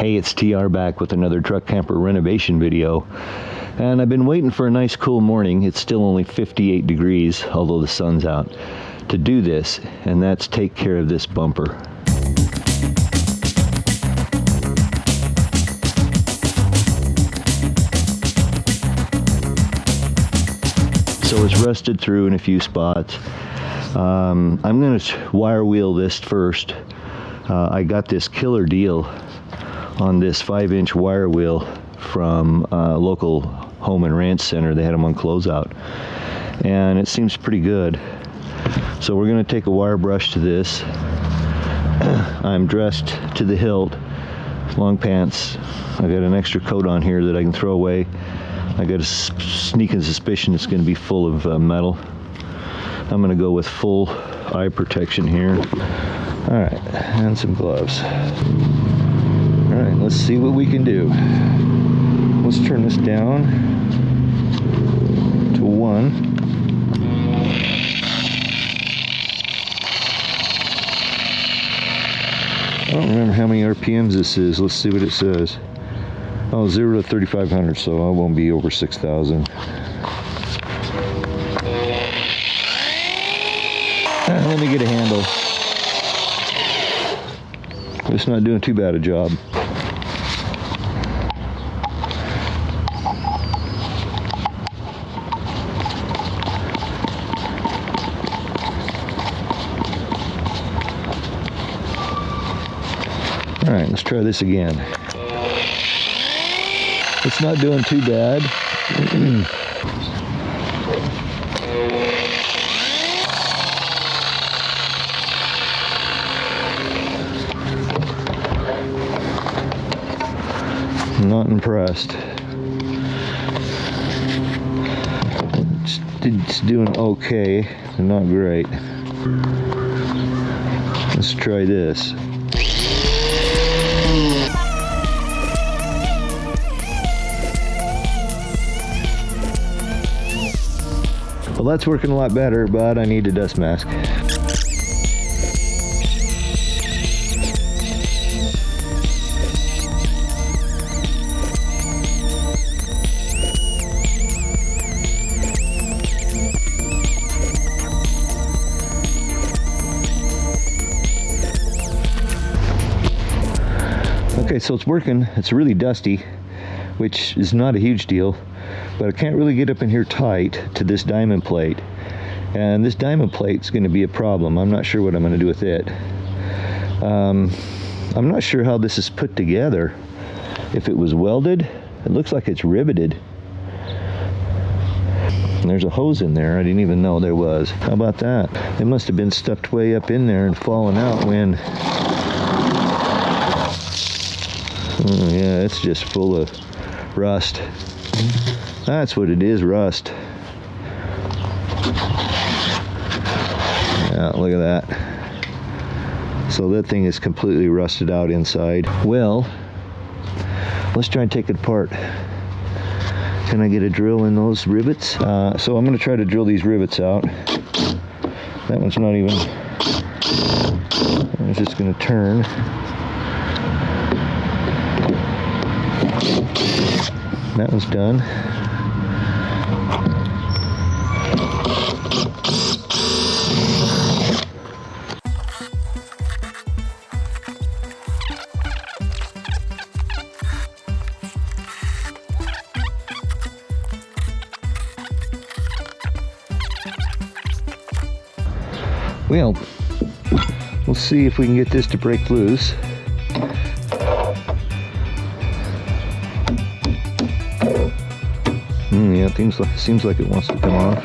Hey, it's TR back with another truck camper renovation video. And I've been waiting for a nice cool morning. It's still only 58 degrees, although the sun's out, to do this, and that's take care of this bumper. So it's rusted through in a few spots. I'm going to wire wheel this first. I got this killer deal on this 5-inch wire wheel from a local home and ranch center. They had them on closeout, and it seems pretty good. So we're going to take a wire brush to this. I'm dressed to the hilt, long pants. I got an extra coat on here that I can throw away. I got a sneaking suspicion it's going to be full of metal. I'm going to go with full eye protection here. All right, and some gloves. All right, let's see what we can do. Let's turn this down to 1. I don't remember how many RPMs this is. Let's see what it says. Oh, 0 to 3,500, so I won't be over 6,000. Let me get a handle. It's not doing too bad a job. All right, let's try this again. It's not doing too bad. I'm not impressed. It's doing okay, but not great. Let's try this. Well, that's working a lot better, but I need a dust mask. Okay, so it's working. It's really dusty, which is not a huge deal, but I can't really get up in here tight to this diamond plate, and this diamond plate is going to be a problem. I'm not sure what I'm going to do with it. I'm not sure how this is put together. If it was welded, it looks like it's riveted. And there's a hose in there. I didn't even know there was. How about that? It must have been stuffed way up in there and fallen out when... Oh, yeah, it's just full of rust. That's what it is, rust. Yeah, look at that. So that thing is completely rusted out inside. Well, let's try and take it apart. Can I get a drill in those rivets? So I'm going to try to drill these rivets out. That one's not even... I'm just going to turn. That one's done. Well, we'll see if we can get this to break loose. Yeah, it seems like it wants to come off.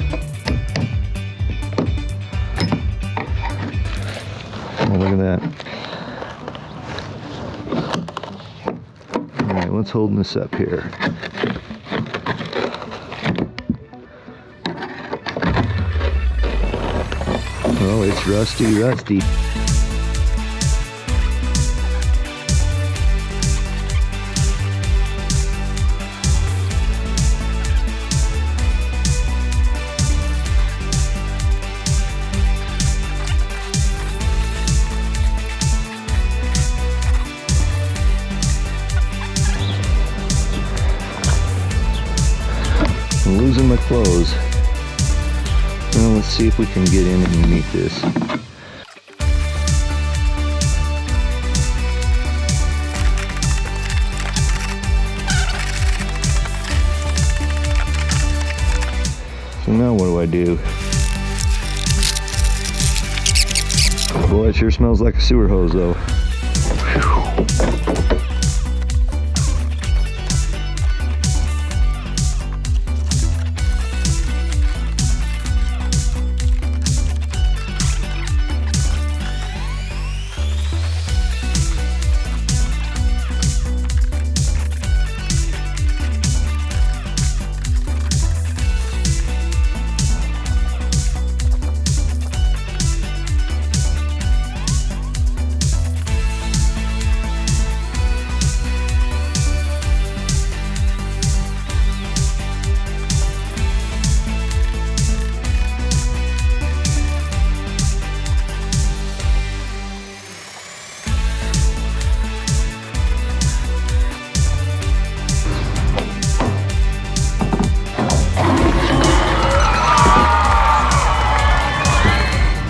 Oh, look at that. All right, let's hold this up here. Oh, it's rusty. I'm losing my clothes. Well, let's see if we can get in underneath this. So now what do I do? Boy, it sure smells like a sewer hose though. Whew.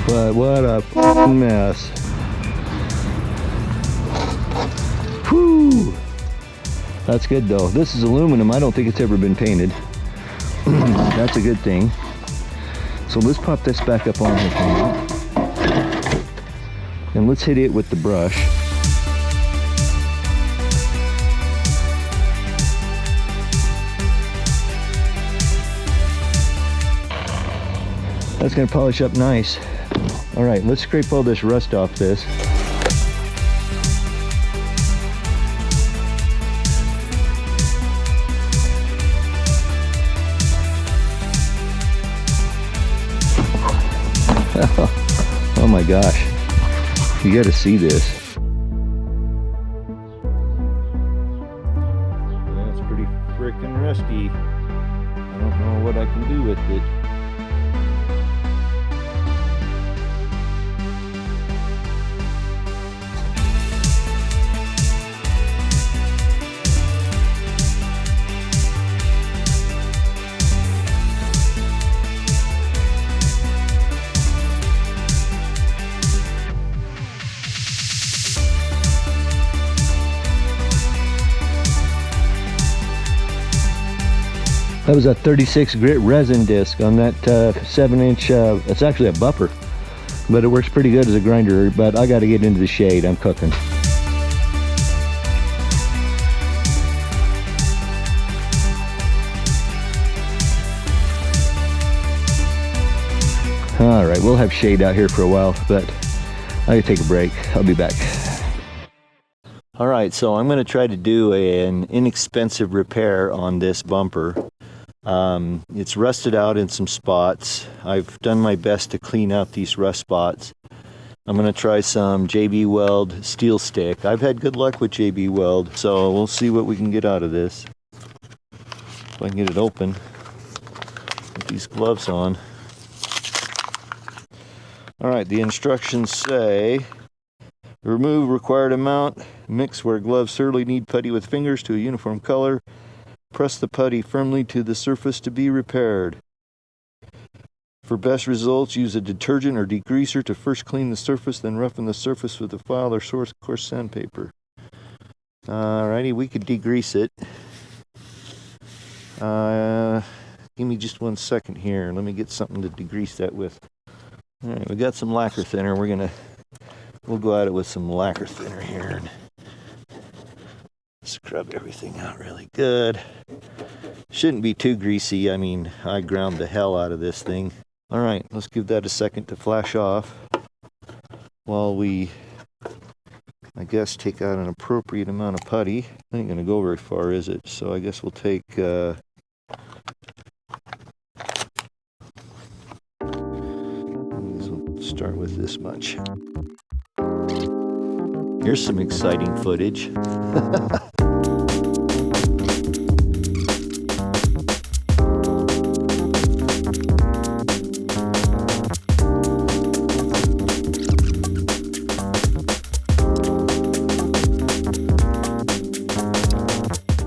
But what a f***ing mess. Whew. That's good though. This is aluminum. I don't think it's ever been painted. That's a good thing. So let's pop this back up on here for a minute. And let's hit it with the brush. That's gonna polish up nice. All right, let's scrape all this rust off this. Oh my gosh, you gotta see this. That's pretty frickin' rusty. I don't know what I can do with it. That was a 36 grit resin disc on that 7-inch, it's actually a buffer, but it works pretty good as a grinder, but I got to get into the shade, I'm cooking. All right, we'll have shade out here for a while, but I gotta take a break. I'll be back. All right, so I'm gonna try to do an inexpensive repair on this bumper. It's rusted out in some spots. I've done my best to clean out these rust spots. I'm going to try some JB Weld steel stick. I've had good luck with JB Weld, so we'll see what we can get out of this. If I can get it open with these gloves on. Alright, the instructions say, remove required amount, mix where gloves thoroughly knead putty with fingers to a uniform color. Press the putty firmly to the surface to be repaired. For best results, use a detergent or degreaser to first clean the surface, then roughen the surface with a file or coarse sandpaper. Alrighty, we could degrease it. Give me just 1 second here. Let me get something to degrease that with. Alright, we got some lacquer thinner. We'll go at it with some lacquer thinner here and scrub everything out really good. Shouldn't be too greasy. I mean, I ground the hell out of this thing. All right, let's give that a second to flash off while we, I guess, take out an appropriate amount of putty. Ain't gonna go very far, is it? So I guess we'll take we'll start with this much. Here's some exciting footage.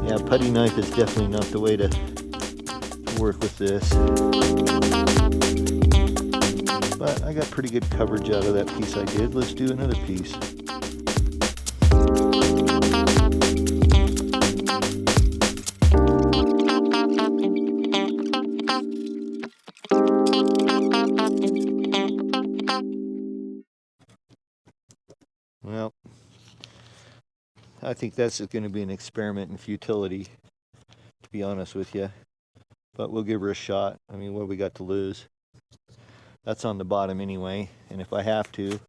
Yeah, putty knife is definitely not the way to work with this. But I got pretty good coverage out of that piece I did. Let's do another piece. Well, I think that's going to be an experiment in futility, to be honest with you. But we'll give her a shot. I mean, what we got to lose? That's on the bottom anyway. And if I have to,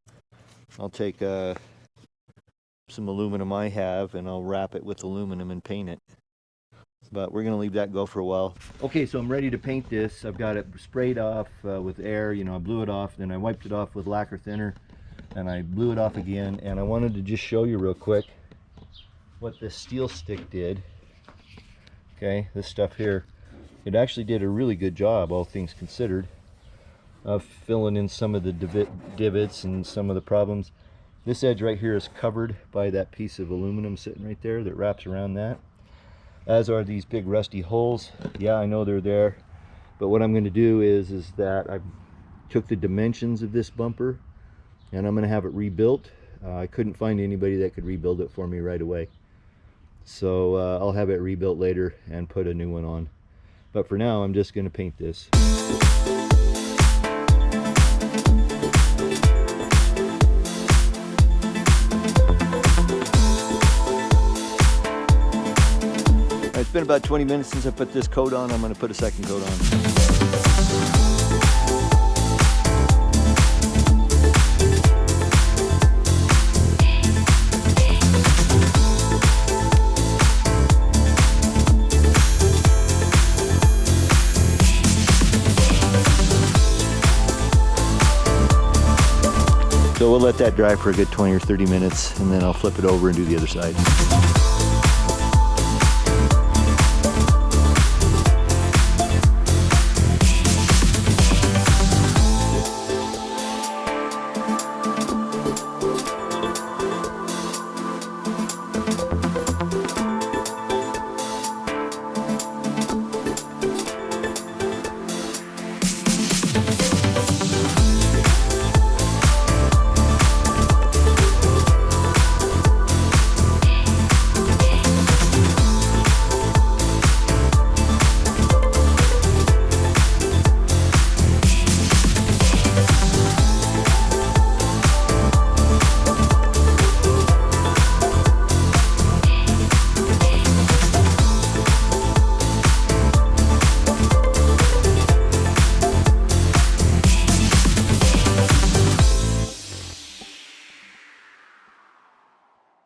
I'll take some aluminum I have and I'll wrap it with aluminum and paint it. But we're going to leave that go for a while. Okay, so I'm ready to paint this. I've got it sprayed off with air. You know, I blew it off, then I wiped it off with lacquer thinner, and I blew it off again. And I wanted to just show you real quick what this steel stick did. Okay, this stuff here, it actually did a really good job, all things considered, of filling in some of the divots and some of the problems. This edge right here is covered by that piece of aluminum sitting right there that wraps around that, as are these big rusty holes. Yeah, I know they're there, but what I'm going to do is that I took the dimensions of this bumper and I'm going to have it rebuilt. I couldn't find anybody that could rebuild it for me right away, so I'll have it rebuilt later and put a new one on. But for now, I'm just going to paint this. It's been about 20 minutes since I put this coat on. I'm going to put a second coat on. So we'll let that dry for a good 20 or 30 minutes and then I'll flip it over and do the other side.